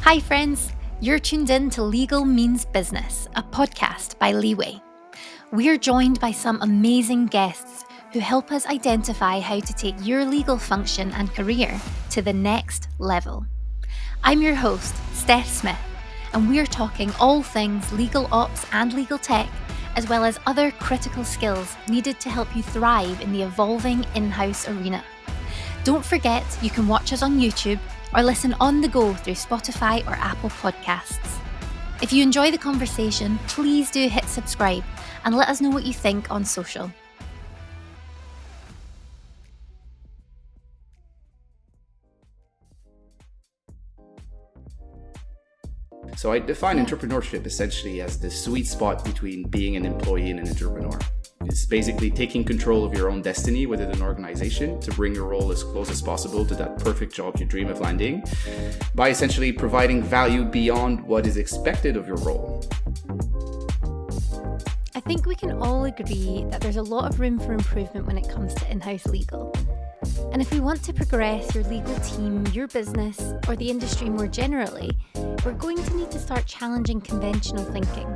Hi friends, you're tuned in to Legal Means Business, a podcast by Leeway. We're joined by some amazing guests who help us identify how to take your legal function and career to the next level. I'm your host, Steph Smith, and we're talking all things legal ops and legal tech, as well as other critical skills needed to help you thrive in the evolving in-house arena. Don't forget, you can watch us on YouTube or listen on the go through Spotify or Apple Podcasts. If you enjoy the conversation, please do hit subscribe and let us know what you think on social. So I define entrepreneurship essentially as the sweet spot between being an employee and an entrepreneur. It's basically taking control of your own destiny within an organization to bring your role as close as possible to that perfect job you dream of landing by essentially providing value beyond what is expected of your role. I think we can all agree that there's a lot of room for improvement when it comes to in-house legal. And if we want to progress your legal team, your business, or the industry more generally, we're going to need to start challenging conventional thinking.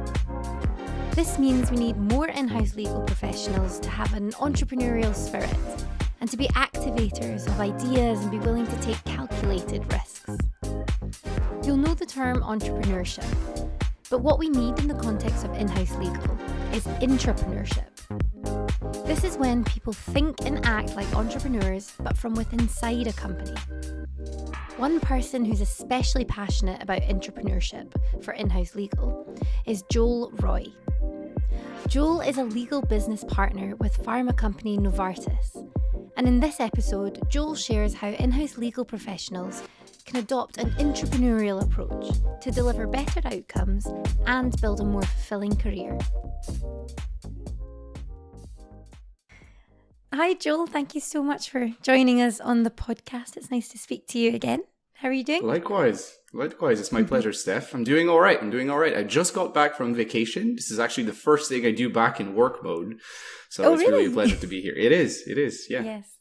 This means we need more in-house legal professionals to have an entrepreneurial spirit and to be activators of ideas and be willing to take calculated risks. You'll know the term entrepreneurship, but what we need in the context of in-house legal is intrapreneurship. This is when people think and act like entrepreneurs, but from within inside a company. One person who's especially passionate about entrepreneurship for in-house legal is Joel Roy. Joel is a legal business partner with pharma company Novartis. And in this episode, Joel shares how in-house legal professionals can adopt an entrepreneurial approach to deliver better outcomes and build a more fulfilling career. Hi, Joel. Thank you so much for joining us on the podcast. It's nice to speak to you again. How are you doing? Likewise. It's my pleasure, Steph. I'm doing all right. I just got back from vacation. This is actually the first thing I do back in work mode. So it's really a pleasure to be here. It is. Yeah. Yes.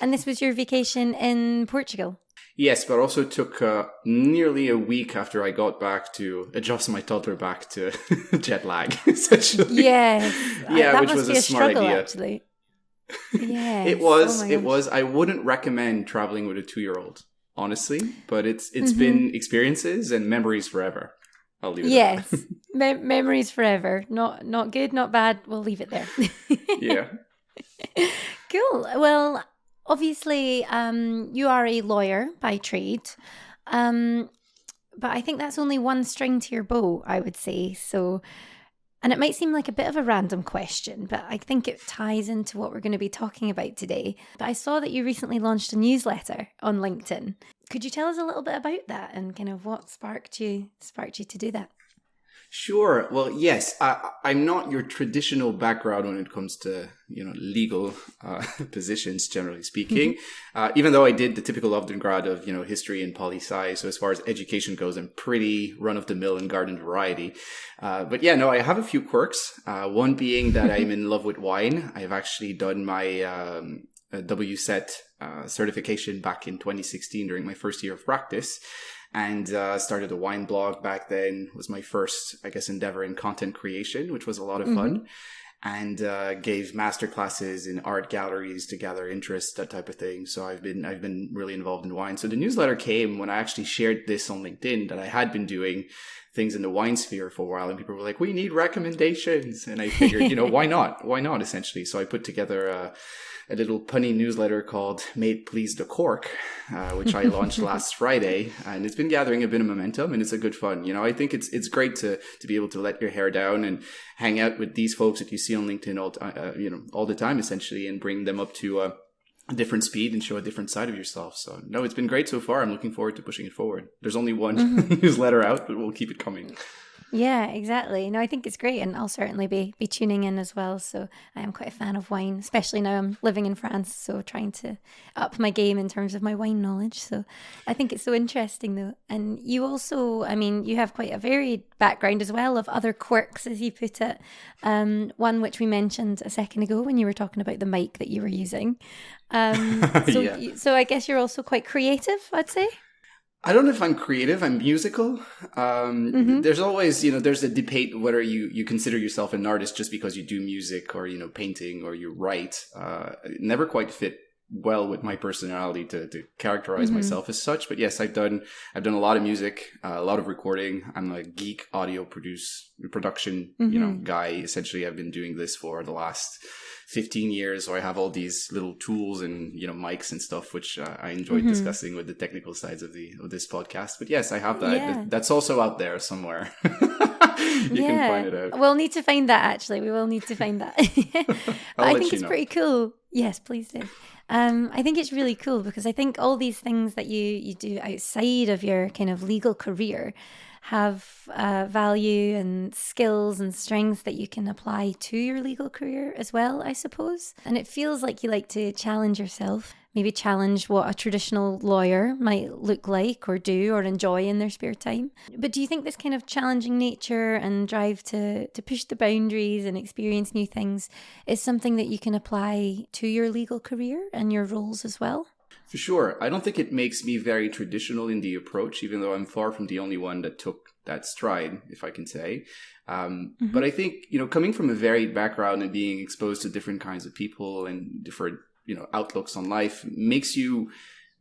And this was your vacation in Portugal? Yes, but also took nearly a week after I got back to adjust my toddler back to jet lag, essentially. Yes. Yeah, that which must was be a smart struggle, idea. Actually. Yes. It was. I wouldn't recommend traveling with a 2-year-old, honestly, but it's been experiences and memories forever. I'll leave it at that. Yes. Memories forever. Not good, not bad. We'll leave it there. Yeah. Cool. Well, obviously, you are a lawyer by trade. But I think that's only one string to your bow, I would say. So, and it might seem like a bit of a random question, but I think it ties into what we're going to be talking about today. But I saw that you recently launched a newsletter on LinkedIn. Could you tell us a little bit about that and kind of what sparked you to do that? Sure. Well, yes, I'm not your traditional background when it comes to, legal positions, generally speaking. Even though I did the typical undergrad of, history and poli-sci. So as far as education goes, I'm pretty run-of-the-mill and garden variety. But yeah, no, I have a few quirks. One being that I'm in love with wine. I've actually done my WSET certification back in 2016 during my first year of practice. And started a wine blog back then. Was my first, endeavor in content creation, which was a lot of fun. And gave master classes in art galleries to gather interest, that type of thing. So I've been really involved in wine. So the newsletter came when I actually shared this on LinkedIn that I had been doing things in the wine sphere for a while, and people were like, "We need recommendations." And I figured, why not? Why not? Essentially, so I put together a little punny newsletter called "Mate Please the Cork," which I launched last Friday, and it's been gathering a bit of momentum, and it's a good fun. I think it's great to be able to let your hair down and hang out with these folks that you see on LinkedIn all the time, essentially, and bring them up to a different speed and show a different side of yourself. So no, it's been great so far. I'm looking forward to pushing it forward. There's only one newsletter out, but we'll keep it coming. Yeah, exactly. No, I think it's great, and I'll certainly be tuning in as well. So I am quite a fan of wine, especially now I'm living in France, so trying to up my game in terms of my wine knowledge. So I think it's so interesting though. And you also, you have quite a varied background as well of other quirks, as you put it. One which we mentioned a second ago when you were talking about the mic that you were using. So I guess you're also quite creative, I'd say. I don't know if I'm creative. I'm musical. There's always, there's a debate whether you consider yourself an artist just because you do music or, painting or you write. It never quite fit well with my personality to characterize myself as such. But yes, I've done a lot of music, a lot of recording. I'm a geek audio production, guy. Essentially, I've been doing this for the last 15 years, so I have all these little tools and mics and stuff, which I enjoy discussing with the technical sides of this podcast. But yes, I have that. Yeah. That's also out there somewhere. You can find it out. We'll need to find that. Actually, we will need to find that. I think it's pretty cool. Yes, please do. I think it's really cool because I think all these things that you do outside of your kind of legal career have value and skills and strengths that you can apply to your legal career as well, I suppose. And it feels like you like to challenge yourself, maybe challenge what a traditional lawyer might look like or do or enjoy in their spare time. But do you think this kind of challenging nature and drive to push the boundaries and experience new things is something that you can apply to your legal career and your roles as well? For sure. I don't think it makes me very traditional in the approach, even though I'm far from the only one that took that stride, if I can say. But I think, coming from a varied background and being exposed to different kinds of people and different, outlooks on life makes you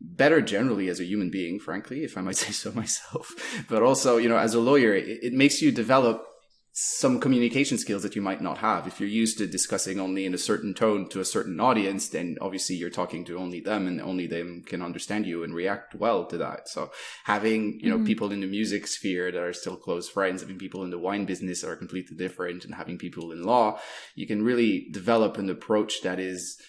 better generally as a human being, frankly, if I might say so myself. But also, as a lawyer, it makes you develop some communication skills that you might not have. If you're used to discussing only in a certain tone to a certain audience, then obviously you're talking to only them and only them can understand you and react well to that. So having, people in the music sphere that are still close friends, having people in the wine business that are completely different, and having people in law, you can really develop an approach that is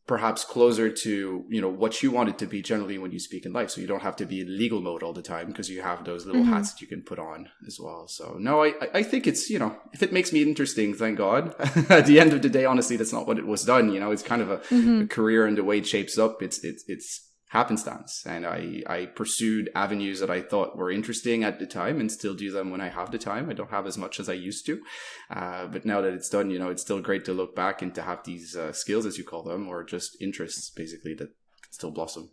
perhaps closer to, what you want it to be generally when you speak in life. So you don't have to be in legal mode all the time because you have those little hats that you can put on as well. So no, I think it's, if it makes me interesting, thank God. At the end of the day, honestly, that's not what it was done. It's kind of a career, and the way it shapes up, it's happenstance. And I pursued avenues that I thought were interesting at the time and still do them when I have the time. I don't have as much as I used to. But now that it's done, it's still great to look back and to have these skills, as you call them, or just interests, basically, that can still blossom.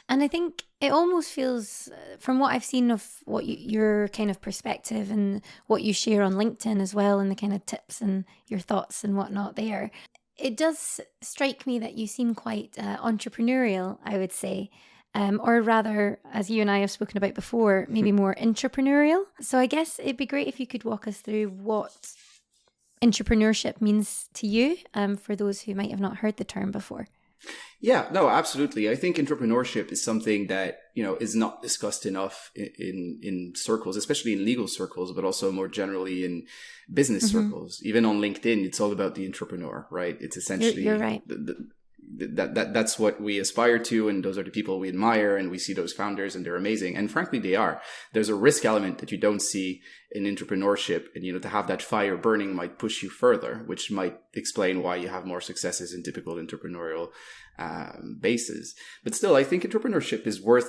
And I think it almost feels, from what I've seen of what your kind of perspective and what you share on LinkedIn as well, and the kind of tips and your thoughts and whatnot there, it does strike me that you seem quite entrepreneurial, I would say, or rather, as you and I have spoken about before, maybe more intrapreneurial. So I guess it'd be great if you could walk us through what intrapreneurship means to you, for those who might have not heard the term before. Yeah, no, absolutely. I think entrepreneurship is something that, is not discussed enough in circles, especially in legal circles, but also more generally in business circles. Even on LinkedIn, it's all about the entrepreneur, right? It's essentially, you're right. That's what we aspire to, and those are the people we admire, and we see those founders and they're amazing. And frankly, they are. There's a risk element that you don't see in entrepreneurship, and to have that fire burning might push you further, which might explain why you have more successes in typical entrepreneurial bases. But still, I think entrepreneurship is worth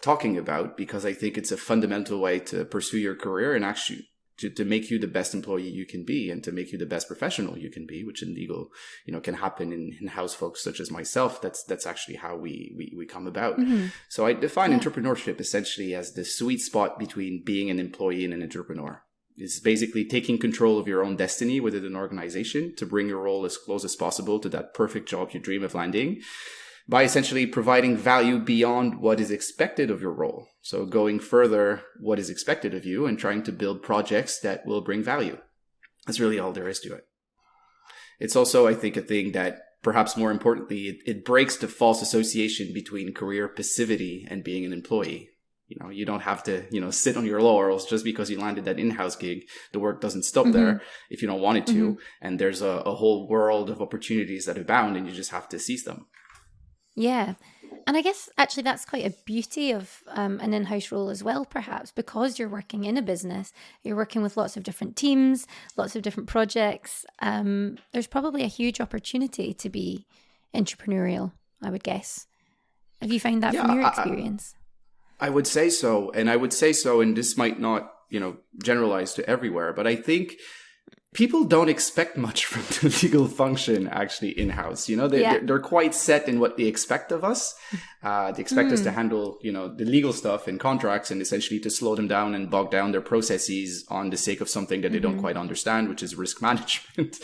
talking about because I think it's a fundamental way to pursue your career and actually to make you the best employee you can be and to make you the best professional you can be, which in legal, can happen in house folks such as myself. That's actually how we come about. So I define entrepreneurship essentially as the sweet spot between being an employee and an entrepreneur. It's basically taking control of your own destiny within an organization to bring your role as close as possible to that perfect job you dream of landing, by essentially providing value beyond what is expected of your role. So going further what is expected of you and trying to build projects that will bring value. That's really all there is to it. It's also, I think, a thing that perhaps more importantly, it breaks the false association between career passivity and being an employee. You don't have to, sit on your laurels just because you landed that in-house gig. The work doesn't stop there if you don't want it to. And there's a whole world of opportunities that abound, and you just have to seize them. Yeah. And I guess actually that's quite a beauty of an in-house role as well, perhaps, because you're working in a business, you're working with lots of different teams, lots of different projects. There's probably a huge opportunity to be entrepreneurial, I would guess. Have you found that from your experience? I would say so. And I would say so, and this might not, generalize to everywhere, but I think people don't expect much from the legal function actually in-house. They're quite set in what they expect of us. They expect us to handle, the legal stuff and contracts, and essentially to slow them down and bog down their processes on the sake of something that they don't quite understand, which is risk management.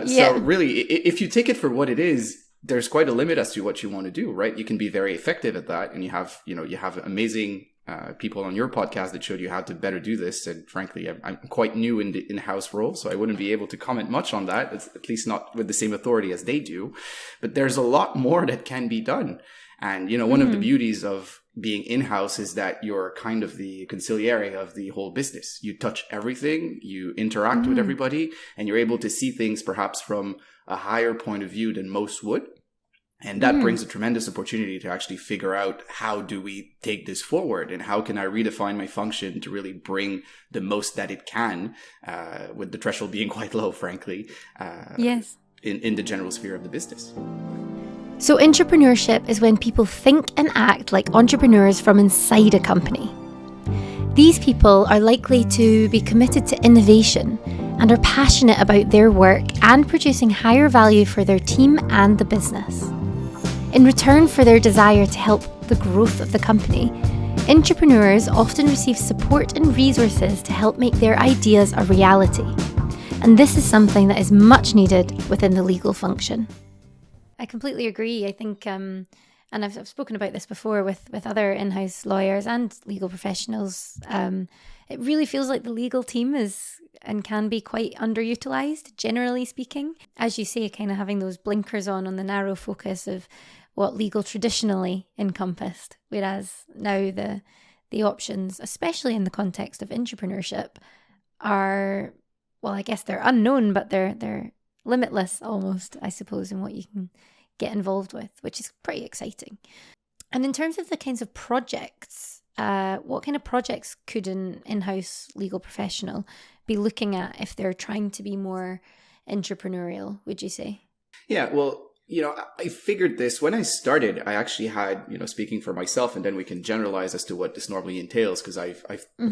So really, if you take it for what it is, there's quite a limit as to what you want to do, right? You can be very effective at that, and you have amazing people on your podcast that showed you how to better do this. And frankly, I'm quite new in the in-house role, so I wouldn't be able to comment much on that, at least not with the same authority as they do. But there's a lot more that can be done. And, one of the beauties of being in-house is that you're kind of the consigliere of the whole business. You touch everything, you interact with everybody, and you're able to see things perhaps from a higher point of view than most would. And that brings a tremendous opportunity to actually figure out, how do we take this forward, and how can I redefine my function to really bring the most that it can, with the threshold being quite low, frankly, in the general sphere of the business. So intrapreneurship is when people think and act like entrepreneurs from inside a company. These people are likely to be committed to innovation and are passionate about their work and producing higher value for their team and the business. In return for their desire to help the growth of the company, entrepreneurs often receive support and resources to help make their ideas a reality. And this is something that is much needed within the legal function. I completely agree. I think, and I've spoken about this before with other in-house lawyers and legal professionals, it really feels like the legal team is and can be quite underutilized, generally speaking. As you say, kind of having those blinkers on the narrow focus of what legal traditionally encompassed, whereas now the options, especially in the context of intrapreneurship, are, well, I guess they're unknown, but they're limitless almost, I suppose, in what you can get involved with, which is pretty exciting. And in terms of the kinds of projects, what kind of projects could an in-house legal professional be looking at if they're trying to be more entrepreneurial, would you say? Yeah, well, I figured this when I started. I actually had, speaking for myself, and then we can generalize as to what this normally entails, because I've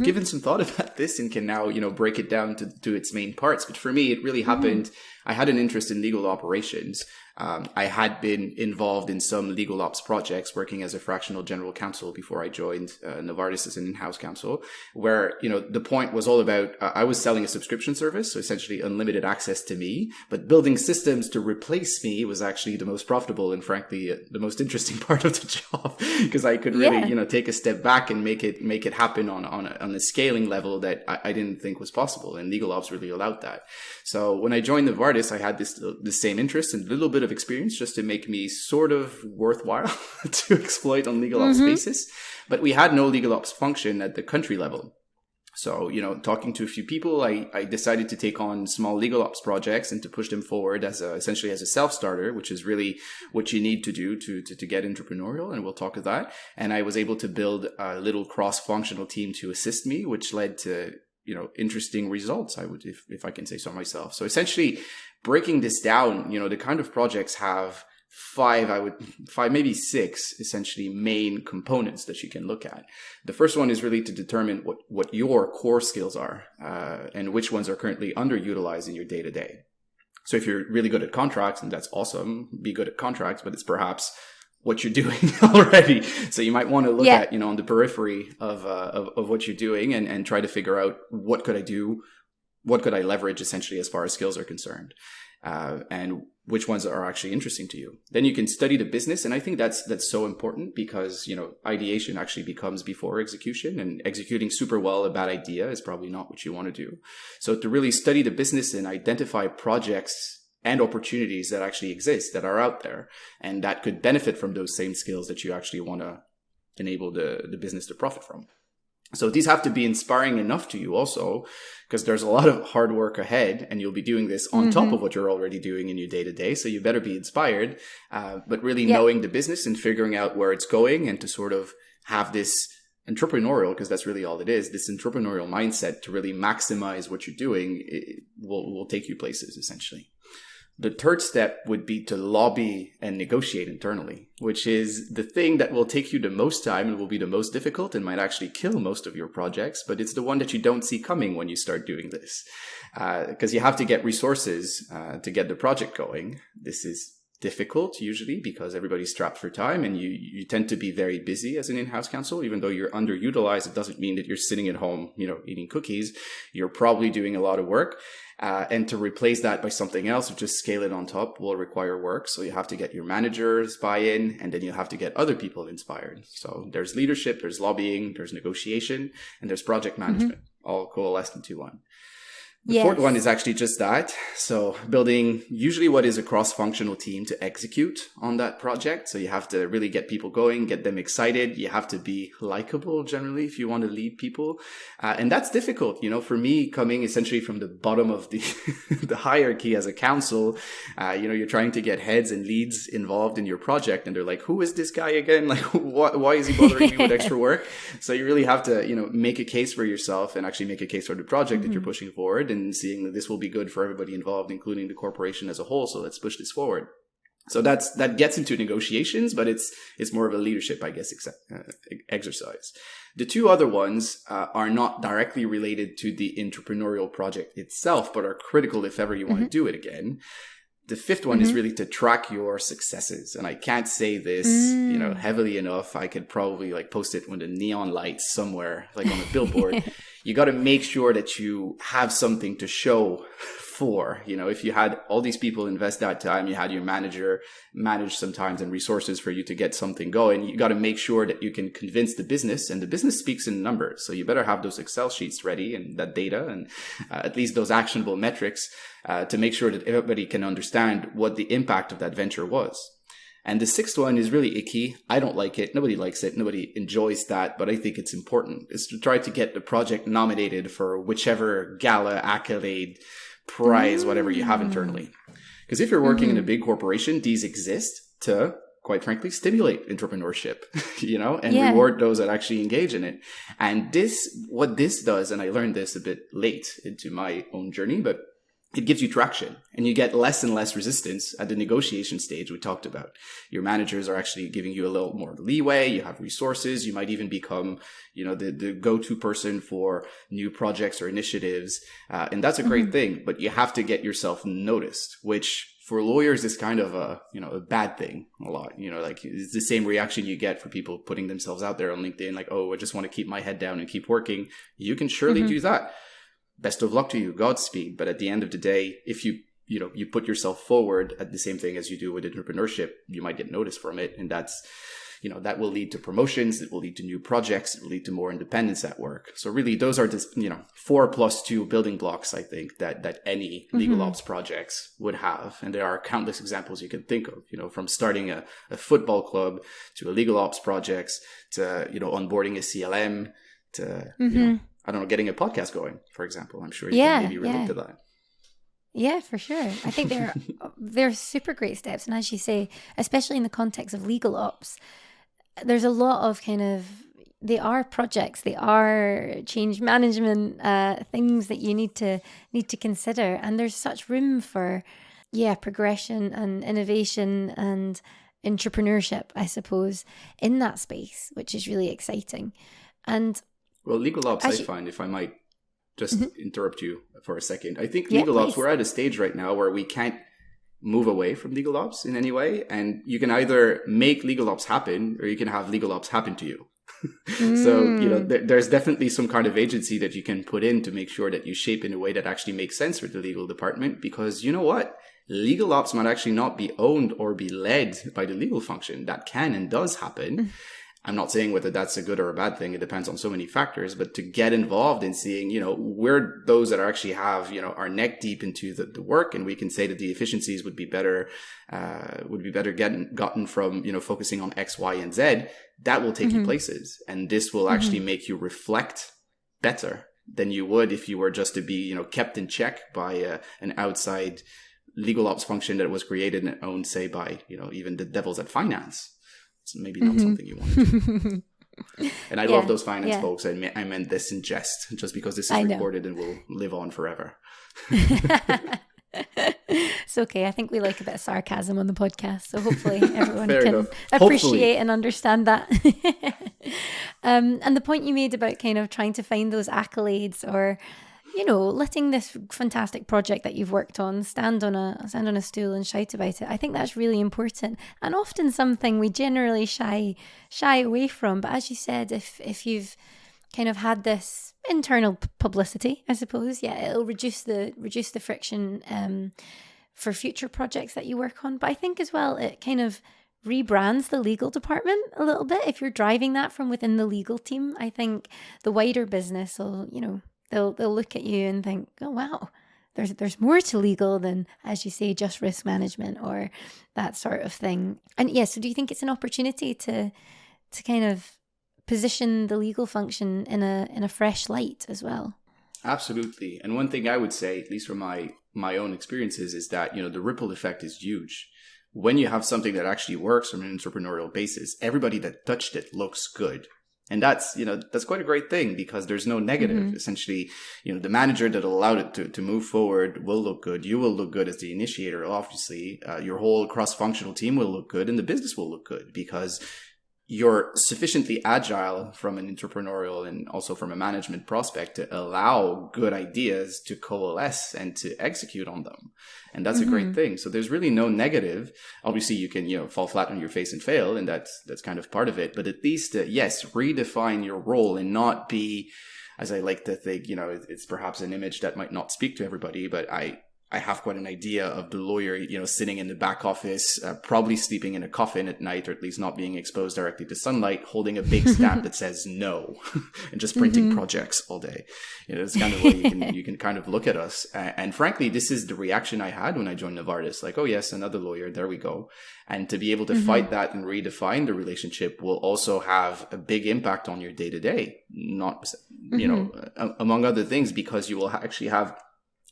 given some thought about this and can now, break it down to its main parts. But for me, it really happened. I had an interest in legal operations. I had been involved in some legal ops projects, working as a fractional general counsel before I joined Novartis as an in-house counsel, where, the point was all about, I was selling a subscription service, so essentially unlimited access to me, but building systems to replace me was actually the most profitable and frankly, the most interesting part of the job, because I could really, take a step back and make it happen on a scaling level that I didn't think was possible. And legal ops really allowed that. So when I joined Novartis, I had the same interest and a little bit of experience just to make me sort of worthwhile to exploit on legal ops basis. But we had no legal ops function at the country level. So, talking to a few people, I decided to take on small legal ops projects and to push them forward essentially as a self-starter, which is really what you need to do to get entrepreneurial. And we'll talk of that. And I was able to build a little cross-functional team to assist me, which led to, interesting results, if I can say so myself. So essentially breaking this down, the kind of projects have five, maybe six, essentially main components that you can look at. The first one is really to determine what your core skills are, and which ones are currently underutilized in your day to day. So if you're really good at contracts, and that's awesome, be good at contracts, but it's perhaps what you're doing already. So you might want to look at, on the periphery of what you're doing and try to figure out, what could I do? What could I leverage essentially as far as skills are concerned? And which ones are actually interesting to you. Then you can study the business. And I think that's so important because, ideation actually becomes before execution, and executing super well a bad idea is probably not what you want to do. So to really study the business and identify projects and opportunities that actually exist, that are out there, and that could benefit from those same skills that you actually want to enable the business to profit from. So these have to be inspiring enough to you also, because there's a lot of hard work ahead, and you'll be doing this on top of what you're already doing in your day-to-day. So you better be inspired, but really knowing the business and figuring out where it's going, and to sort of have this entrepreneurial, because that's really all it is, this entrepreneurial mindset to really maximize what you're doing, will take you places, essentially. The third step would be to lobby and negotiate internally, which is the thing that will take you the most time and will be the most difficult and might actually kill most of your projects. But it's the one that you don't see coming when you start doing this, because you have to get resources to get the project going. This is difficult usually because everybody's strapped for time, and you tend to be very busy as an in-house counsel. Even though you're underutilized, it doesn't mean that you're sitting at home, eating cookies. You're probably doing a lot of work. And to replace that by something else, or just scale it on top, will require work. So you have to get your managers buy-in, and then you have to get other people inspired. So there's leadership, there's lobbying, there's negotiation, and there's project management, all coalesced into one. The fourth one is actually just that. So building usually what is a cross-functional team to execute on that project. So you have to really get people going, get them excited. You have to be likable generally if you want to lead people. And that's difficult. For me, coming essentially from the bottom of the the hierarchy as a counsel, you're trying to get heads and leads involved in your project. And they're like, who is this guy again? Like, why is he bothering me with extra work? So you really have to, make a case for yourself and actually make a case for the project that you're pushing forward, and seeing that this will be good for everybody involved, including the corporation as a whole. So let's push this forward. So that gets into negotiations, but it's more of a leadership, I guess, exercise. The two other ones are not directly related to the entrepreneurial project itself, but are critical if ever you want to do it again. The fifth one is really to track your successes. And I can't say this, heavily enough. I could probably post it with the neon lights somewhere, like on a billboard. You got to make sure that you have something to show for, if you had all these people invest that time, you had your manager manage some times and resources for you to get something going, you got to make sure that you can convince the business, and the business speaks in numbers. So you better have those Excel sheets ready and that data and at least those actionable metrics to make sure that everybody can understand what the impact of that venture was. And the sixth one is really icky. I don't like it. Nobody likes it. Nobody enjoys that. But I think it's important. Is to try to get the project nominated for whichever gala, accolade, prize, whatever you have internally. Because if you're working in a big corporation, these exist to, quite frankly, stimulate entrepreneurship, and reward those that actually engage in it. And what this does, and I learned this a bit late into my own journey, but it gives you traction, and you get less and less resistance at the negotiation stage we talked about. Your managers are actually giving you a little more leeway. You have resources. You might even become, the go-to person for new projects or initiatives. And that's a great thing, but you have to get yourself noticed, which for lawyers is kind of a bad thing a lot. It's the same reaction you get for people putting themselves out there on LinkedIn, like, oh, I just want to keep my head down and keep working. You can surely do that. Best of luck to you, Godspeed. But at the end of the day, if you put yourself forward at the same thing as you do with entrepreneurship, you might get noticed from it. And that's, that will lead to promotions. It will lead to new projects. It will lead to more independence at work. So really, those are just, 4+2 building blocks, I think, that any legal ops projects would have. And there are countless examples you can think of, from starting a football club to a legal ops projects to, onboarding a CLM to, I don't know, getting a podcast going, for example. I'm sure you can maybe relate to that. Yeah, for sure. I think they're super great steps. And as you say, especially in the context of legal ops, there's a lot of they are projects, they are change management things that you need to consider. And there's such room for, progression and innovation and entrepreneurship, I suppose, in that space, which is really exciting. And well, legal ops, I find, if I might just interrupt you for a second, I think legal ops, we're at a stage right now where we can't move away from legal ops in any way. And you can either make legal ops happen, or you can have legal ops happen to you. So, there's definitely some kind of agency that you can put in to make sure that you shape in a way that actually makes sense for the legal department. Because you know what? Legal ops might actually not be owned or be led by the legal function. That can and does happen. I'm not saying whether that's a good or a bad thing. It depends on so many factors, but to get involved in seeing, we're those that actually have, our neck deep into the work, and we can say that the efficiencies would be better gotten from, focusing on X, Y, and Z. That will take you places. And this will actually make you reflect better than you would if you were just to be, kept in check by an outside legal ops function that was created and owned, say, by, even the devils at finance. It's maybe not something you want to do. And I love those finance folks. I meant this in jest, just because this is recorded and will live on forever. It's okay. I think we like a bit of sarcasm on the podcast, so hopefully everyone Fair can enough. appreciate Hopefully. and understand that. And the point you made about kind of trying to find those accolades, or letting this fantastic project that you've worked on stand on a stool and shout about it. I think that's really important, and often something we generally shy away from. But as you said, if you've kind of had this internal publicity, I suppose, it'll reduce the friction for future projects that you work on. But I think as well, it kind of rebrands the legal department a little bit. If you're driving that from within the legal team, I think the wider business will, they'll look at you and think, oh wow, there's more to legal than, as you say, just risk management or that sort of thing. And so do you think it's an opportunity to kind of position the legal function in a fresh light as well? Absolutely. And one thing I would say, at least from my own experiences, is that, the ripple effect is huge. When you have something that actually works from an entrepreneurial basis, everybody that touched it looks good. And that's quite a great thing, because there's no negative. Mm-hmm. Essentially, the manager that allowed it to move forward will look good. You will look good as the initiator, obviously. Your whole cross-functional team will look good, and the business will look good, because you're sufficiently agile from an entrepreneurial and also from a management prospect to allow good ideas to coalesce and to execute on them. And that's a great thing. So there's really no negative. Obviously, you can, fall flat on your face and fail, and that's kind of part of it. But at least, yes, redefine your role and not be, as I like to think, it's perhaps an image that might not speak to everybody, but I have quite an idea of the lawyer, sitting in the back office, probably sleeping in a coffin at night, or at least not being exposed directly to sunlight, holding a big stamp that says no, and just printing projects all day. It's kind of where you can kind of look at us. And frankly, this is the reaction I had when I joined Novartis. Like, oh yes, another lawyer, there we go. And to be able to fight that and redefine the relationship will also have a big impact on your day to day, not, among other things, because you will actually have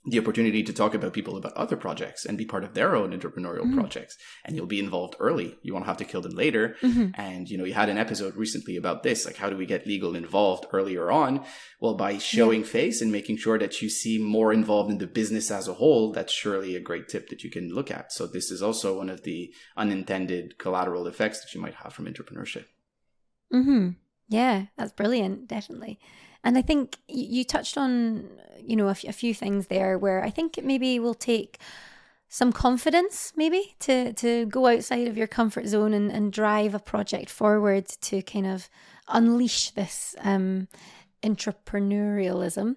the opportunity to talk about people about other projects and be part of their own entrepreneurial projects. And you'll be involved early. You won't have to kill them later. And, you had an episode recently about this, like, how do we get legal involved earlier on? Well, by showing face and making sure that you seem more involved in the business as a whole. That's surely a great tip that you can look at. So this is also one of the unintended collateral effects that you might have from entrepreneurship. Yeah, that's brilliant. Definitely. And I think you touched on, a few things there where I think it maybe will take some confidence maybe to go outside of your comfort zone and drive a project forward to kind of unleash this entrepreneurialism.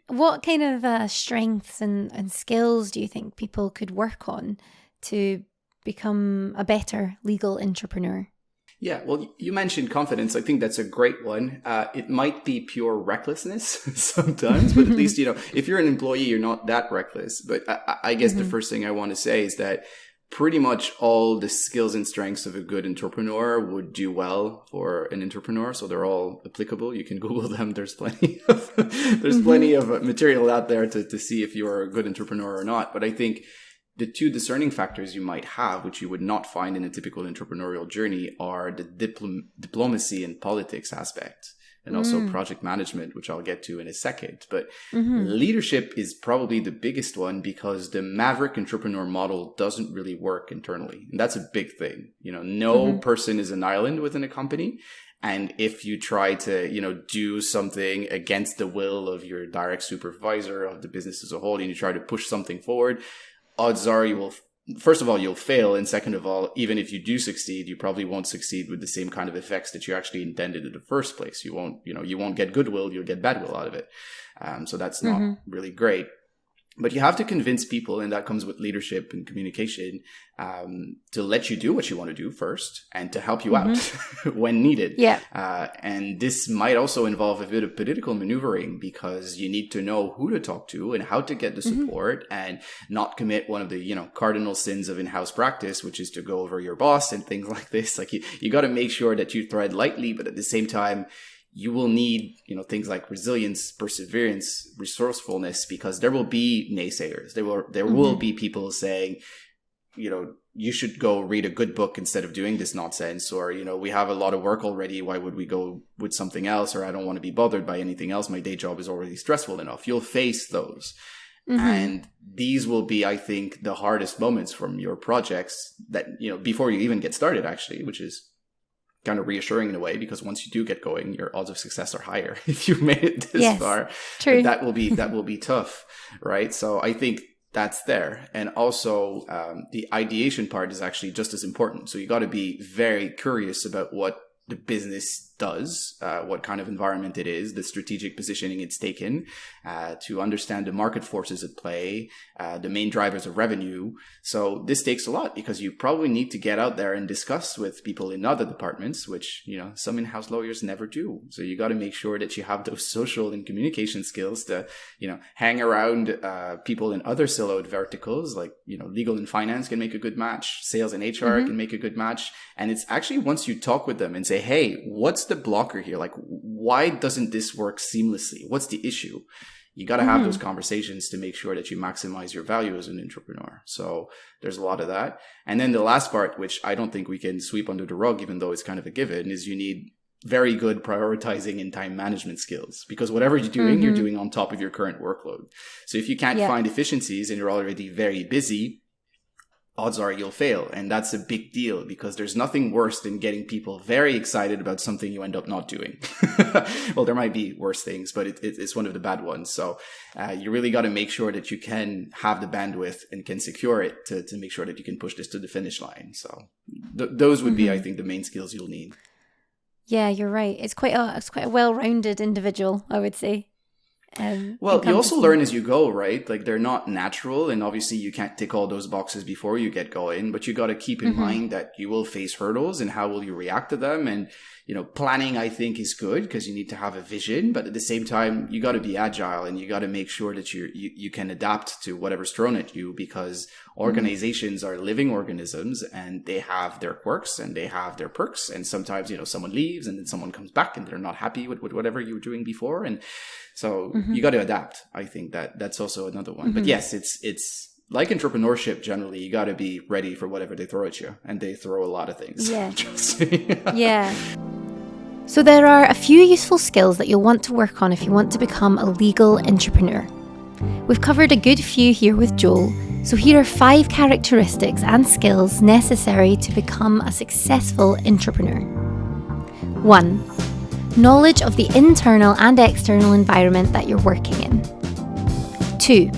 What kind of strengths and skills do you think people could work on to become a better legal entrepreneur? Yeah, well, you mentioned confidence. I think that's a great one. It might be pure recklessness sometimes, but at least, if you're an employee, you're not that reckless. But I guess the first thing I want to say is that pretty much all the skills and strengths of a good entrepreneur would do well for an entrepreneur. So they're all applicable. You can Google them. There's plenty of material out there to see if you're a good entrepreneur or not. But I think the two discerning factors you might have, which you would not find in a typical entrepreneurial journey, are the diplomacy and politics aspect, and also project management, which I'll get to in a second. But leadership is probably the biggest one, because the maverick entrepreneur model doesn't really work internally. And that's a big thing. No person is an island within a company. And if you try to, do something against the will of your direct supervisor, of the business as a whole, and you try to push something forward, odds are first of all, you'll fail. And second of all, even if you do succeed, you probably won't succeed with the same kind of effects that you actually intended in the first place. You won't get goodwill, you'll get badwill out of it. So that's not really great. But you have to convince people, and that comes with leadership and communication, to let you do what you want to do first and to help you out when needed. Yeah. And this might also involve a bit of political maneuvering, because you need to know who to talk to and how to get the support and not commit one of the, cardinal sins of in-house practice, which is to go over your boss and things like this. Like you got to make sure that you tread lightly, but at the same time, you will need, things like resilience, perseverance, resourcefulness, because there will be naysayers. There will be people saying, you should go read a good book instead of doing this nonsense, or, we have a lot of work already. Why would we go with something else? Or I don't want to be bothered by anything else. My day job is already stressful enough. You'll face those. And these will be, I think, the hardest moments from your projects that, before you even get started, actually, which is kind of reassuring in a way, because once you do get going, your odds of success are higher if you've made it this far. True. But that will be tough, right? So I think that's there. And also the ideation part is actually just as important. So you got to be very curious about what the business does, what kind of environment it is, the strategic positioning it's taken, to understand the market forces at play, the main drivers of revenue. So this takes a lot, because you probably need to get out there and discuss with people in other departments, which, some in-house lawyers never do. So you got to make sure that you have those social and communication skills to, hang around people in other siloed verticals, like, legal and finance can make a good match, sales and HR can make a good match. And it's actually, once you talk with them and say, hey, what's the blocker here? Like, why doesn't this work seamlessly? What's the issue? You got to have those conversations to make sure that you maximize your value as an entrepreneur. So there's a lot of that. And then the last part, which I don't think we can sweep under the rug, even though it's kind of a given, is you need very good prioritizing and time management skills, because whatever you're doing on top of your current workload. So if you can't find efficiencies and you're already very busy, odds are you'll fail. And that's a big deal, because there's nothing worse than getting people very excited about something you end up not doing. Well, there might be worse things, but it's one of the bad ones. So you really got to make sure that you can have the bandwidth and can secure it to make sure that you can push this to the finish line. So those would be, I think, the main skills you'll need. Yeah, you're right. It's quite a well-rounded individual, I would say. Well, you also learn as you go, right? Like, they're not natural, and obviously you can't tick all those boxes before you get going, but you got to keep in mind that you will face hurdles, and how will you react to them. And, planning, I think, is good, because you need to have a vision, but at the same time, you got to be agile, and you got to make sure that you can adapt to whatever's thrown at you, because organizations are living organisms, and they have their quirks and they have their perks. And sometimes, someone leaves and then someone comes back and they're not happy with whatever you were doing before. And so you got to adapt. I think that's also another one. But yes, it's like entrepreneurship generally. You got to be ready for whatever they throw at you, and they throw a lot of things. Yeah. Yeah. So there are a few useful skills that you'll want to work on if you want to become a legal entrepreneur. We've covered a good few here with Joel, so here are 5 characteristics and skills necessary to become a successful entrepreneur. 1. Knowledge of the internal and external environment that you're working in. 2.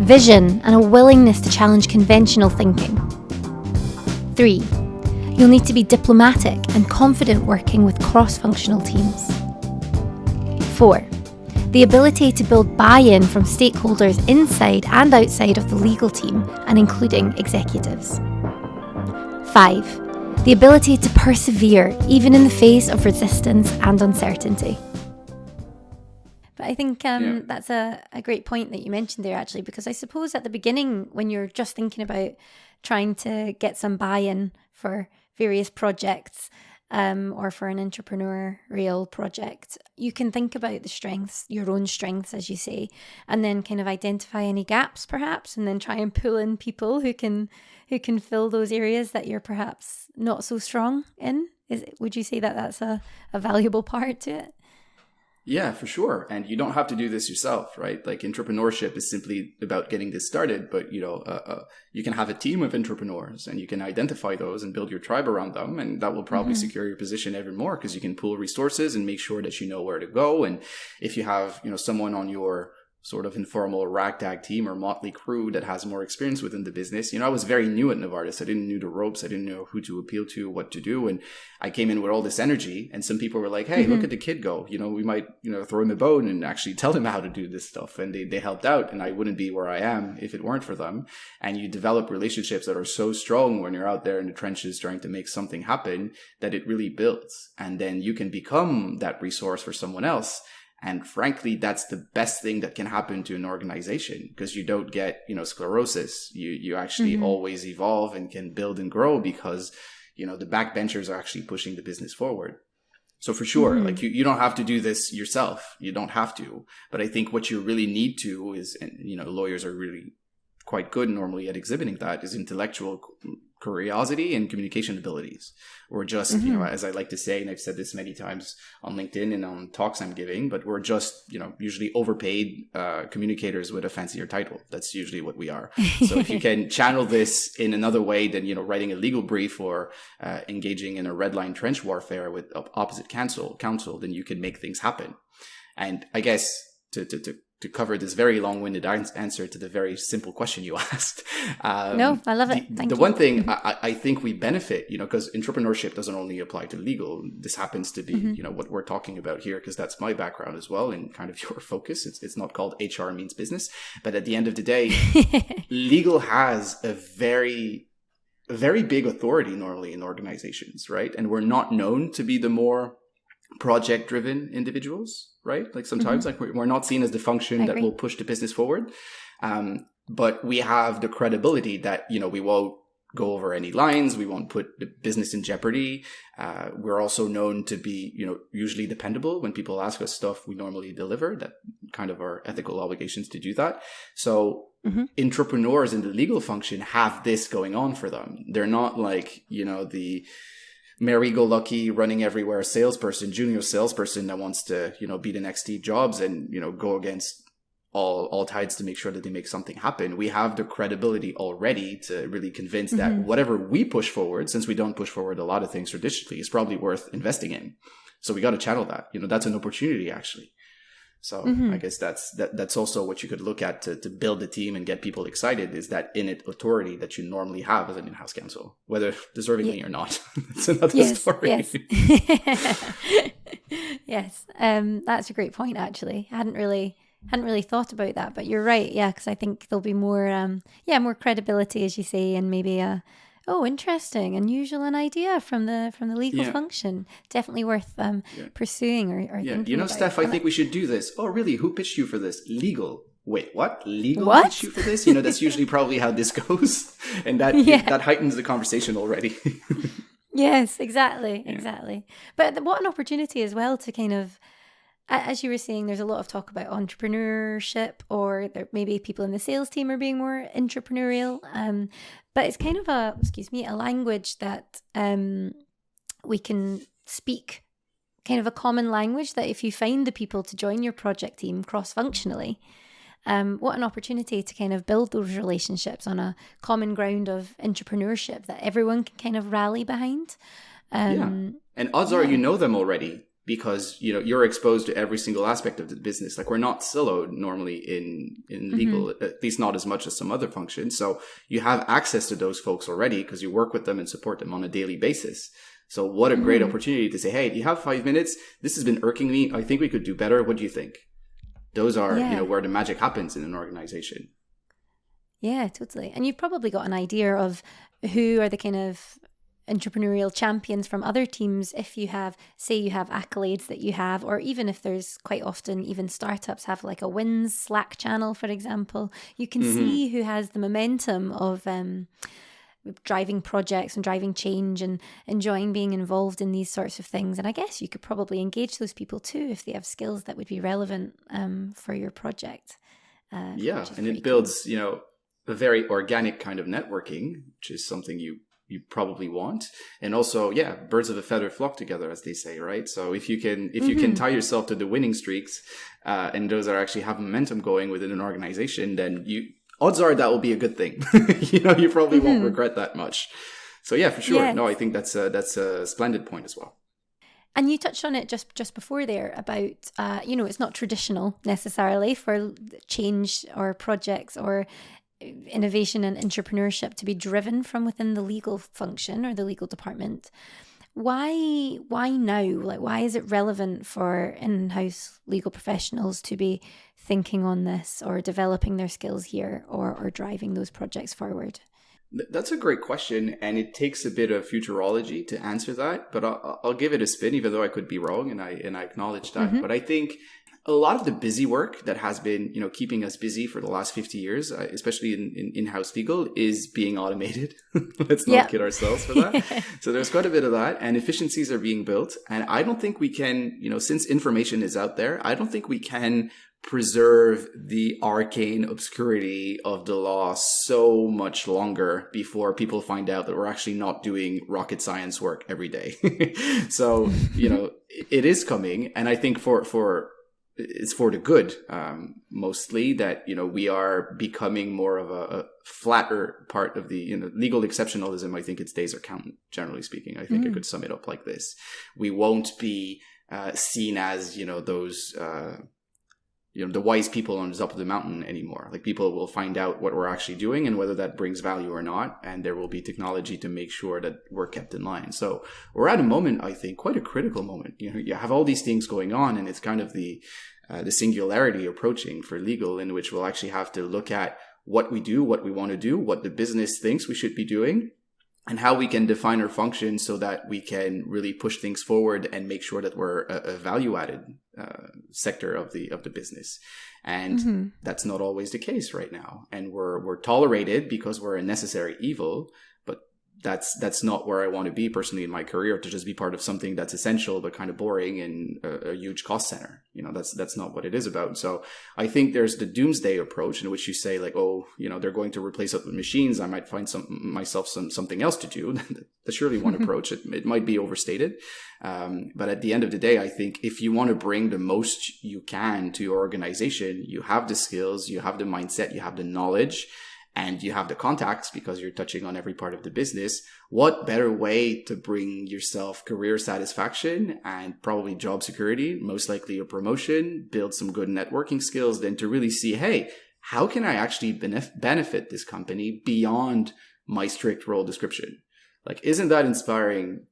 Vision and a willingness to challenge conventional thinking. 3. You'll need to be diplomatic and confident working with cross-functional teams. 4. The ability to build buy-in from stakeholders inside and outside of the legal team, and including executives. 5. The ability to persevere even in the face of resistance and uncertainty. But I think that's a great point that you mentioned there, actually, because I suppose at the beginning, when you're just thinking about trying to get some buy-in for various projects, or for an entrepreneurial project, you can think about the strengths, your own strengths, as you say, and then kind of identify any gaps perhaps, and then try and pull in people who can fill those areas that you're perhaps not so strong in. Would you say that that's a valuable part to it? Yeah, for sure. And you don't have to do this yourself, right? Like, entrepreneurship is simply about getting this started, but you can have a team of entrepreneurs, and you can identify those and build your tribe around them. And that will probably secure your position even more, because you can pool resources and make sure that you know where to go. And if you have, someone on your sort of informal ragtag team or motley crew that has more experience within the business. I was very new at Novartis. I didn't know the ropes. I didn't know who to appeal to, what to do. And I came in with all this energy, and some people were like, hey, look at the kid go. We might, throw him a bone and actually tell him how to do this stuff. And they helped out, and I wouldn't be where I am if it weren't for them. And you develop relationships that are so strong when you're out there in the trenches trying to make something happen, that it really builds. And then you can become that resource for someone else. And frankly, that's the best thing that can happen to an organization, because you don't get, sclerosis. You actually always evolve and can build and grow, because, the backbenchers are actually pushing the business forward. So for sure, like you don't have to do this yourself. You don't have to. But I think what you really need to is, and lawyers are really quite good normally at exhibiting that, is intellectual curiosity and communication abilities. We're just, as I like to say, and I've said this many times on LinkedIn and on talks I'm giving, but we're just, usually overpaid communicators with a fancier title. That's usually what we are. So if you can channel this in another way than, writing a legal brief or engaging in a red line trench warfare with opposite counsel, then you can make things happen. And I guess to cover this very long-winded answer to the very simple question you asked. No, I love it. Thank you. The one thing I think we benefit, because entrepreneurship doesn't only apply to legal. This happens to be, what we're talking about here, because that's my background as well and kind of your focus. It's not called HR means business. But at the end of the day, legal has a very big authority normally in organizations, right? And we're not known to be the more project-driven individuals, right? Like sometimes like we're not seen as the function that will push the business forward. But we have the credibility that, we won't go over any lines. We won't put the business in jeopardy. We're also known to be, usually dependable. When people ask us stuff, we normally deliver. That kind of our ethical obligations to do that. So entrepreneurs in the legal function have this going on for them. They're not like, the merry-go-lucky, running everywhere salesperson, junior salesperson that wants to, be the next Steve Jobs and, go against all tides to make sure that they make something happen. We have the credibility already to really convince that whatever we push forward, since we don't push forward a lot of things traditionally, is probably worth investing in. So we got to channel that. That's an opportunity, actually. So I guess that's also what you could look at to build the team and get people excited, is that innate authority that you normally have as an in-house counsel, whether deservingly or not. That's another story. Yes. That's a great point, actually. I hadn't really thought about that, but you're right. Yeah, because I think there'll be more more credibility, as you say, and maybe interesting, unusual, an idea from the legal function. Definitely worth pursuing or thinking about. Steph, I think we should do this. Oh, really? Who pitched you for this? Legal. Wait, what? Legal what? Pitched you for this? That's usually probably how this goes. And that heightens the conversation already. Yes, exactly. But what an opportunity as well to kind of, as you were saying, there's a lot of talk about entrepreneurship, or there maybe people in the sales team are being more entrepreneurial. But it's kind of a language that we can speak, kind of a common language that if you find the people to join your project team cross-functionally, what an opportunity to kind of build those relationships on a common ground of entrepreneurship that everyone can kind of rally behind. And odds are you know them already, because you're exposed to every single aspect of the business. Like, we're not siloed normally in legal, at least not as much as some other functions. So you have access to those folks already because you work with them and support them on a daily basis. So what a great opportunity to say, hey, do you have 5 minutes? This has been irking me. I think we could do better. What do you think? Those are, where the magic happens in an organization. Yeah, totally. And you've probably got an idea of who are the kind of entrepreneurial champions from other teams. If you have accolades that you have, or even if there's quite often even startups have like a wins Slack channel, for example, you can see who has the momentum of driving projects and driving change and enjoying being involved in these sorts of things. And I guess you could probably engage those people too if they have skills that would be relevant for your project. And it builds, a very organic kind of networking, which is something you probably want. And also, birds of a feather flock together, as they say, right? So if you can tie yourself to the winning streaks, and those are actually have momentum going within an organization, then odds are that will be a good thing. You probably won't regret that much. So for sure. Yes. No, I think that's a splendid point as well. And you touched on it just before there about, it's not traditional necessarily for change or projects or innovation and entrepreneurship to be driven from within the legal function or the legal department. Why now? Like, why is it relevant for in-house legal professionals to be thinking on this or developing their skills here or driving those projects forward? That's a great question, and it takes a bit of futurology to answer that, but I'll give it a spin, even though I could be wrong, and I acknowledge that. But I think a lot of the busy work that has been, keeping us busy for the last 50 years, especially in in-house legal, is being automated. Let's not kid ourselves for that. So there's quite a bit of that, and efficiencies are being built. And I don't think we can, since information is out there, I don't think we can preserve the arcane obscurity of the law so much longer before people find out that we're actually not doing rocket science work every day. So, it is coming. And I think it's for the good, mostly, that, we are becoming more of a flatter part of the, legal exceptionalism. I think its days are counting, generally speaking. I think I could sum it up like this. We won't be seen as, those, the wise people on the top of the mountain anymore. Like, people will find out what we're actually doing and whether that brings value or not. And there will be technology to make sure that we're kept in line. So we're at a moment, I think, quite a critical moment. You have all these things going on, and it's kind of the singularity approaching for legal, in which we'll actually have to look at what we do, what we want to do, what the business thinks we should be doing, and how we can define our function so that we can really push things forward and make sure that we're a value-added sector of the business. And that's not always the case right now. And we're tolerated because we're a necessary evil, but that's not where I want to be personally in my career, to just be part of something that's essential but kind of boring and a huge cost center. That's not what it is about. So I think there's the doomsday approach, in which you say, like, they're going to replace us with machines. I might find something else to do. That's surely one approach. It might be overstated. But at the end of the day, I think if you want to bring the most you can to your organization, you have the skills, you have the mindset, you have the knowledge, and you have the contacts, because you're touching on every part of the business. What better way to bring yourself career satisfaction and probably job security, most likely a promotion, build some good networking skills, than to really see, hey, how can I actually benefit this company beyond my strict role description? Like, isn't that inspiring?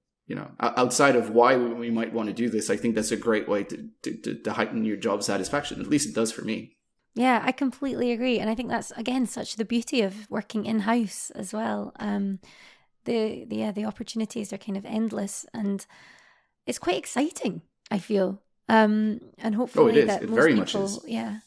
Outside of why we might want to do this, I think that's a great way to heighten your job satisfaction. At least it does for me. Yeah, I completely agree. And I think that's, again, such the beauty of working in-house as well. The opportunities are kind of endless, and it's quite exciting, I feel. And hopefully it is. that It most very people, much is.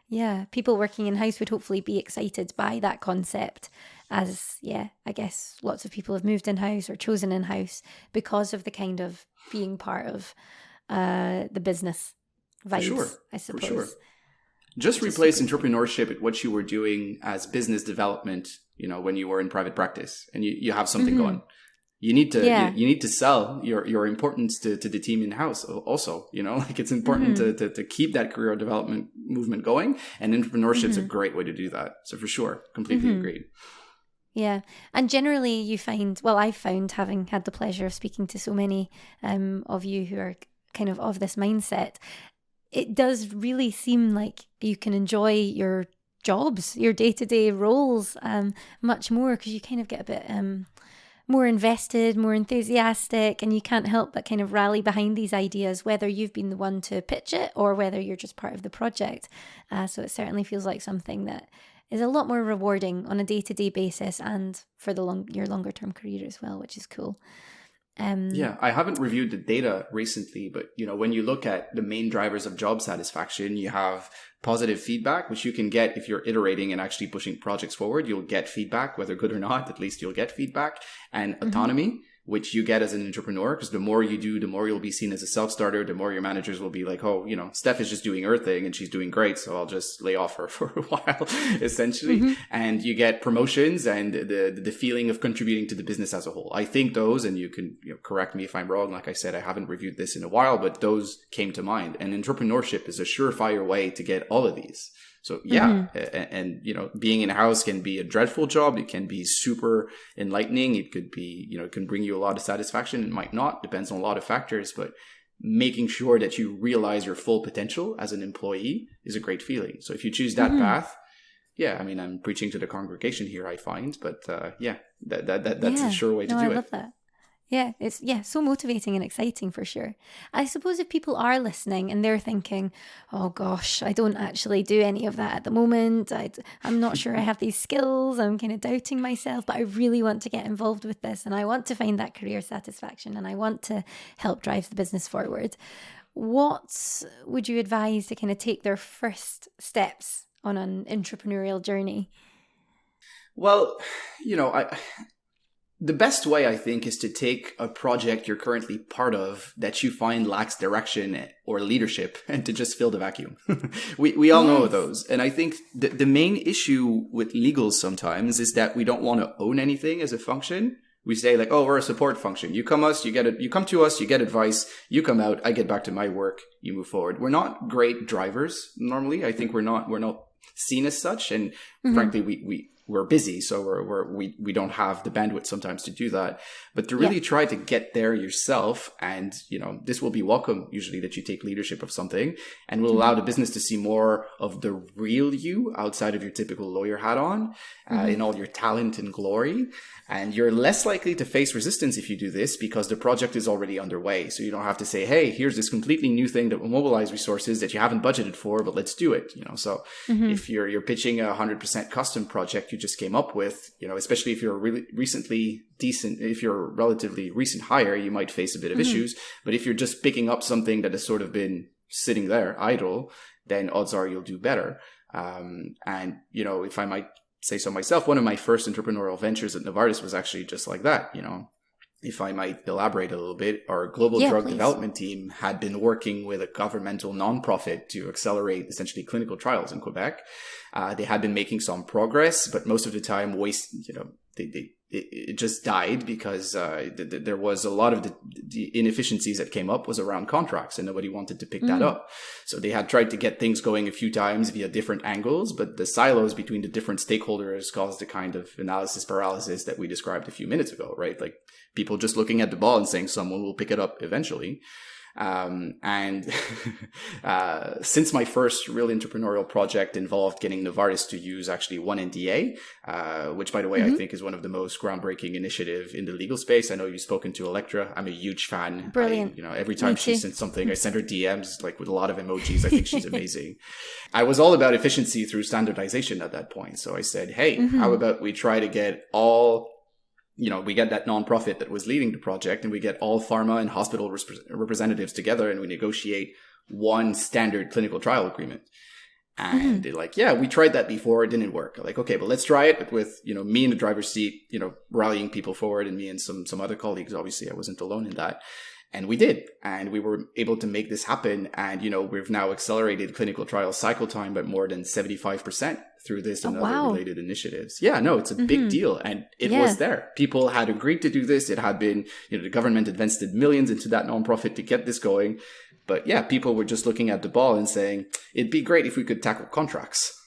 Yeah, people working in-house would hopefully be excited by that concept, as, I guess lots of people have moved in-house or chosen in-house because of the kind of being part of the business vibes, I suppose. For sure. Just replace entrepreneurship at what you were doing as business development, when you were in private practice, and you have something going. You need to you need to sell your importance to the team in house also. Like, it's important to keep that career development movement going, and entrepreneurship is a great way to do that. So for sure, completely agreed. Yeah. And generally you find, well, I've found, having had the pleasure of speaking to so many of you who are kind of this mindset, it does really seem like you can enjoy your jobs, your day-to-day roles much more, because you kind of get a bit more invested, more enthusiastic, and you can't help but kind of rally behind these ideas, whether you've been the one to pitch it or whether you're just part of the project. So it certainly feels like something that is a lot more rewarding on a day-to-day basis, and for your longer-term career as well, which is cool. I haven't reviewed the data recently, but when you look at the main drivers of job satisfaction, you have positive feedback, which you can get if you're iterating and actually pushing projects forward. You'll get feedback, whether good or not, at least you'll get feedback. And autonomy, which you get as an entrepreneur, because the more you do, the more you'll be seen as a self-starter, the more your managers will be like, oh, Steph is just doing her thing and she's doing great, so I'll just lay off her for a while, essentially. And you get promotions and the feeling of contributing to the business as a whole. I think those, and you can correct me if I'm wrong, like I said, I haven't reviewed this in a while, but those came to mind. And entrepreneurship is a surefire way to get all of these. So and being in-house can be a dreadful job. It can be super enlightening. It could be, it can bring you a lot of satisfaction. It might not, depends on a lot of factors, but making sure that you realize your full potential as an employee is a great feeling. So if you choose that path, I'm preaching to the congregation here, I find, but that's a sure way to do it. I love that. Yeah, it's so motivating and exciting for sure. I suppose if people are listening and they're thinking, oh gosh, I don't actually do any of that at the moment. I'm not sure I have these skills. I'm kind of doubting myself, but I really want to get involved with this and I want to find that career satisfaction and I want to help drive the business forward. what would you advise to kind of take their first steps on an entrepreneurial journey? Well, the best way, I think, is to take a project you're currently part of that you find lacks direction or leadership and to just fill the vacuum. We all know those. And I think the main issue with legals sometimes is that we don't want to own anything as a function. We say like, oh, we're a support function. You come to us, you get advice, you come out, I get back to my work, you move forward. We're not great drivers normally. I think we're not seen as such. And frankly, we're busy, so we don't have the bandwidth sometimes to do that. But to really try to get there yourself, and this will be welcome usually that you take leadership of something, and will allow the business to see more of the real you outside of your typical lawyer hat on, in all your talent and glory. And you're less likely to face resistance if you do this because the project is already underway. So you don't have to say, hey, here's this completely new thing that will mobilize resources that you haven't budgeted for, but let's do it. So if you're pitching a 100% custom project you just came up with, especially if you're really if you're a relatively recent hire, you might face a bit of issues. But if you're just picking up something that has sort of been sitting there idle, then odds are you'll do better. And if I might say so myself, one of my first entrepreneurial ventures at Novartis was actually just like that. If I might elaborate a little bit, our global drug development team had been working with a governmental nonprofit to accelerate essentially clinical trials in Quebec. They had been making some progress, but most of the time it just died because there was a lot of the inefficiencies that came up was around contracts and nobody wanted to pick that up. So they had tried to get things going a few times via different angles, but the silos between the different stakeholders caused the kind of analysis paralysis that we described a few minutes ago, right? Like people just looking at the ball and saying someone will pick it up eventually. Since my first real entrepreneurial project involved getting Novartis to use actually one NDA, which by the way, I think is one of the most groundbreaking initiative in the legal space. I know you've spoken to Electra. I'm a huge fan. Brilliant. Every time she sends something, I send her DMs like with a lot of emojis. I think she's amazing. I was all about efficiency through standardization at that point. So I said, hey, how about we try to get we get that nonprofit that was leading the project and we get all pharma and hospital representatives together and we negotiate one standard clinical trial agreement. And they're like, yeah, we tried that before. It didn't work. I'm like, okay, but let's try it. But with, me in the driver's seat, rallying people forward and me and some other colleagues. Obviously, I wasn't alone in that. And we did. And we were able to make this happen. And, we've now accelerated clinical trial cycle time by more than 75% through this and other related initiatives. Yeah, no, it's a big deal. And it was there. People had agreed to do this. It had been, the government invested millions into that nonprofit to get this going. But yeah, people were just looking at the ball and saying, it'd be great if we could tackle contracts.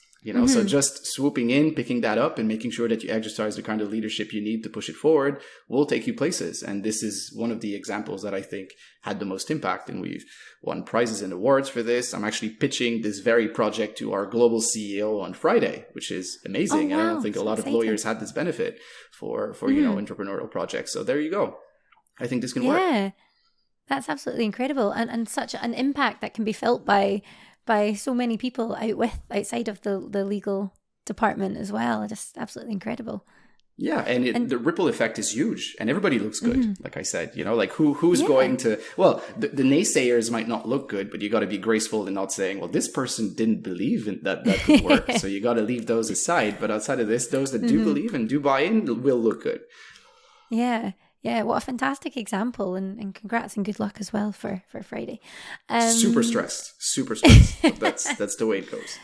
So just swooping in, picking that up and making sure that you exercise the kind of leadership you need to push it forward will take you places. And this is one of the examples that I think had the most impact. And we've won prizes and awards for this. I'm actually pitching this very project to our global CEO on Friday, which is amazing. And I don't think a lot of lawyers had this benefit for entrepreneurial projects. So there you go. I think this can work. Yeah, that's absolutely incredible. And such an impact that can be felt by so many people outside of the legal department as well. Just absolutely incredible. Yeah, and the ripple effect is huge, and everybody looks good. Like I said, like who's going to? Well, the naysayers might not look good, but you got to be graceful in not saying, "Well, this person didn't believe in that could work." So you got to leave those aside. But outside of this, those that do believe and do buy in will look good. Yeah. Yeah, what a fantastic example, and congrats and good luck as well for Friday. Super stressed. But that's the way it goes.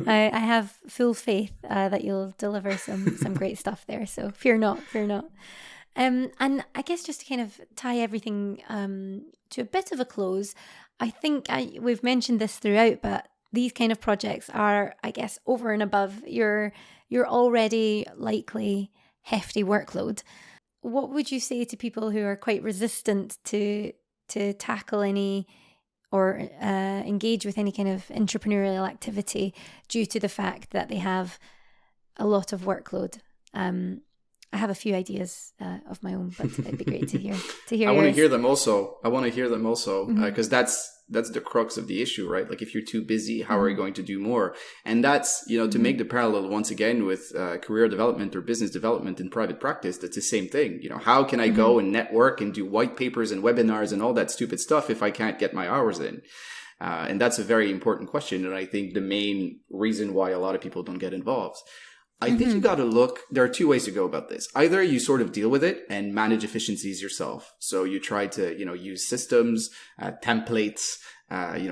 I have full faith that you'll deliver some great stuff there. So fear not. And I guess just to kind of tie everything to a bit of a close, I think we've mentioned this throughout, but these kind of projects are, I guess, over and above your already likely hefty workload. What would you say to people who are quite resistant to tackle any or engage with any kind of entrepreneurial activity due to the fact that they have a lot of workload? I have a few ideas of my own, but it'd be great to hear. I want to hear them also. Because that's the crux of the issue, right? Like if you're too busy, how are you going to do more? And that's, to make the parallel once again with career development or business development in private practice, that's the same thing. How can I go and network and do white papers and webinars and all that stupid stuff if I can't get my hours in? And that's a very important question. And I think the main reason why a lot of people don't get involved. I think you got to look, there are two ways to go about this. Either you sort of deal with it and manage efficiencies yourself. So you try to, use systems, templates,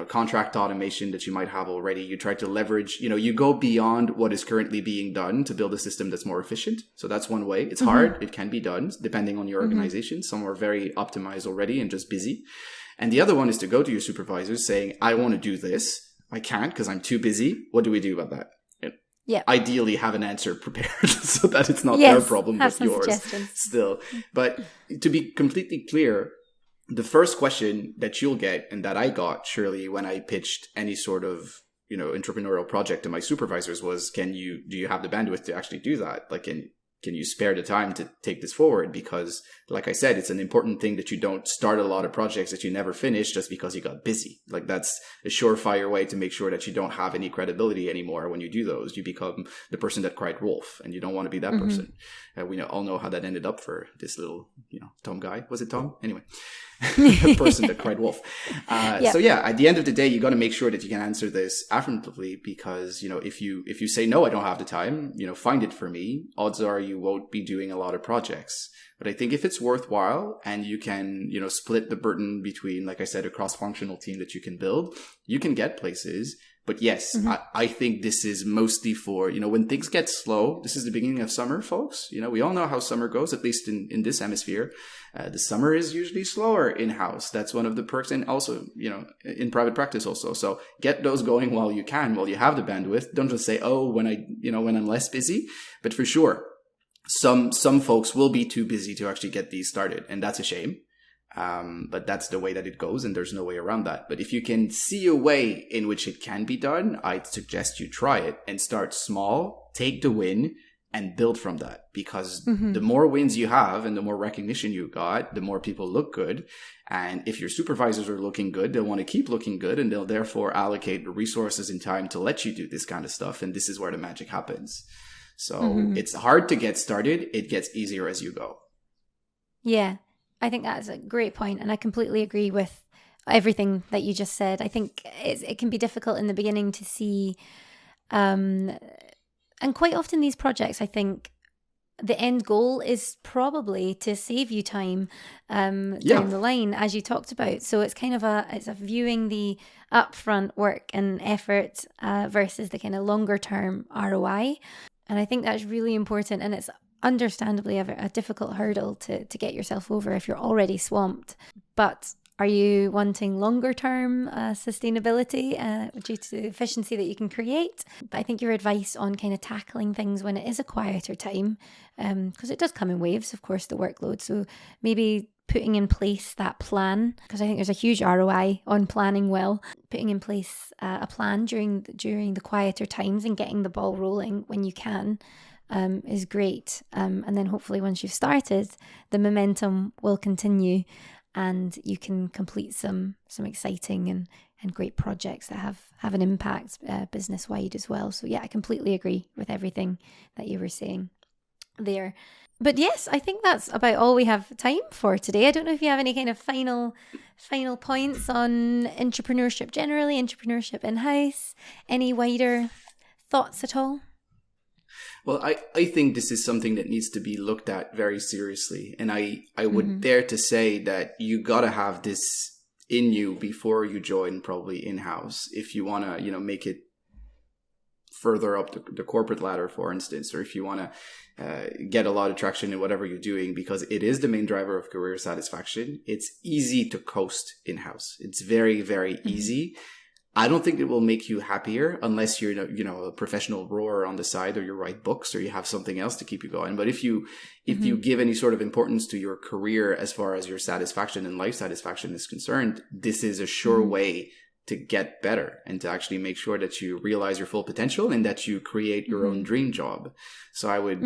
contract automation that you might have already. You try to leverage, you go beyond what is currently being done to build a system that's more efficient. So that's one way. It's hard. It can be done depending on your organization. Some are very optimized already and just busy. And the other one is to go to your supervisors saying, I want to do this. I can't because I'm too busy. What do we do about that? Yeah. Ideally have an answer prepared so that it's not their problem but yours still. But to be completely clear, the first question that you'll get and that I got, Shirley, when I pitched any sort of, entrepreneurial project to my supervisors was, do you have the bandwidth to actually do that? Like, can you spare the time to take this forward? Because like I said, it's an important thing that you don't start a lot of projects that you never finish just because you got busy. Like that's a surefire way to make sure that you don't have any credibility anymore. When you do those, you become the person that cried wolf and you don't want to be that person. We all know how that ended up for this little, Tom guy. Was it Tom? Anyway, the person that cried wolf. So yeah, at the end of the day, you got to make sure that you can answer this affirmatively because, if you say, no, I don't have the time, find it for me. Odds are you won't be doing a lot of projects. But I think if it's worthwhile and you can, split the burden between, like I said, a cross-functional team that you can build, you can get places. But yes, I think this is mostly for, when things get slow, this is the beginning of summer, folks. We all know how summer goes, at least in this hemisphere. The summer is usually slower in-house. That's one of the perks. And also, in private practice also. So get those going while you can, while you have the bandwidth. Don't just say, oh, when I'm less busy. But for sure, some folks will be too busy to actually get these started. And that's a shame. But that's the way that it goes and there's no way around that. But if you can see a way in which it can be done, I'd suggest you try it and start small, take the win and build from that. Because the more wins you have and the more recognition you got, the more people look good. And if your supervisors are looking good, they'll want to keep looking good and they'll therefore allocate the resources and time to let you do this kind of stuff. And this is where the magic happens. So it's hard to get started. It gets easier as you go. Yeah. I think that's a great point, and I completely agree with everything that you just said. I think it can be difficult in the beginning to see, and quite often these projects, I think the end goal is probably to save you time down the line, as you talked about. So it's kind of it's a viewing the upfront work and effort versus the kind of longer term ROI, and I think that's really important, and it's understandably a difficult hurdle to get yourself over if you're already swamped. But are you wanting longer term sustainability due to the efficiency that you can create? But I think your advice on kind of tackling things when it is a quieter time, because it does come in waves, of course, the workload. So maybe putting in place that plan, because I think there's a huge ROI on planning well. Putting in place a plan during the quieter times and getting the ball rolling when you can is great. And then hopefully once you've started, the momentum will continue and you can complete some exciting and great projects that have an impact business wide as well. So yeah, I completely agree with everything that you were saying there. But yes, I think that's about all we have time for today. I don't know if you have any kind of final points on entrepreneurship generally, entrepreneurship in-house, any wider thoughts at all? Well, I think this is something that needs to be looked at very seriously. And I would dare to say that you got to have this in you before you join probably in-house. If you want to, make it further up the corporate ladder, for instance, or if you want to get a lot of traction in whatever you're doing, because it is the main driver of career satisfaction. It's easy to coast in-house. It's very, very easy. I don't think it will make you happier unless you're, a professional rower on the side, or you write books, or you have something else to keep you going. But if you give any sort of importance to your career as far as your satisfaction and life satisfaction is concerned, this is a sure way to get better and to actually make sure that you realize your full potential and that you create your own dream job. So I would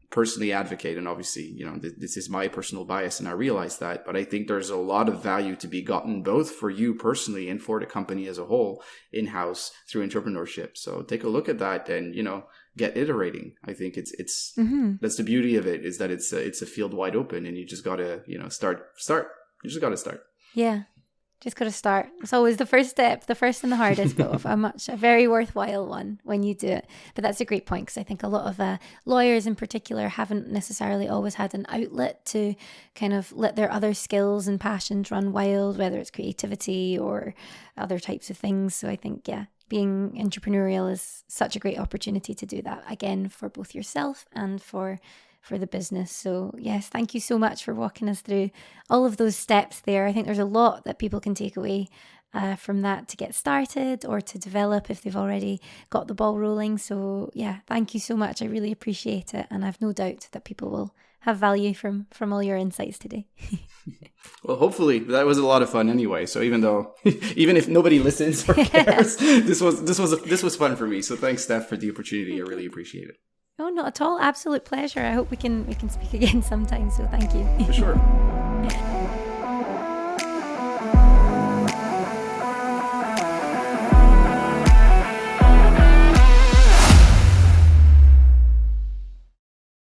personally advocate, and obviously, you know, this is my personal bias and I realize that, but I think there's a lot of value to be gotten both for you personally and for the company as a whole in-house through entrepreneurship. So take a look at that and, you know, get iterating. I think it's that's the beauty of it, is that it's a field wide open, and you just gotta, you know, start. You just gotta start. Yeah. Just got to start. It's always the first step, the first and the hardest, but a very worthwhile one when you do it. But that's a great point, because I think a lot of lawyers in particular haven't necessarily always had an outlet to kind of let their other skills and passions run wild, whether it's creativity or other types of things. So I think, yeah, being entrepreneurial is such a great opportunity to do that, again, for both yourself and for the business. So yes, thank you so much for walking us through all of those steps there. I think there's a lot that people can take away from that to get started or to develop if they've already got the ball rolling. So yeah, thank you so much. I really appreciate it. And I've no doubt that people will have value from all your insights today. Well, hopefully that was a lot of fun anyway. So even if nobody listens or cares, this was fun for me. So thanks, Steph, for the opportunity. I really appreciate it. Oh, not at all. Absolute pleasure. I hope we can speak again sometime. So thank you. For sure.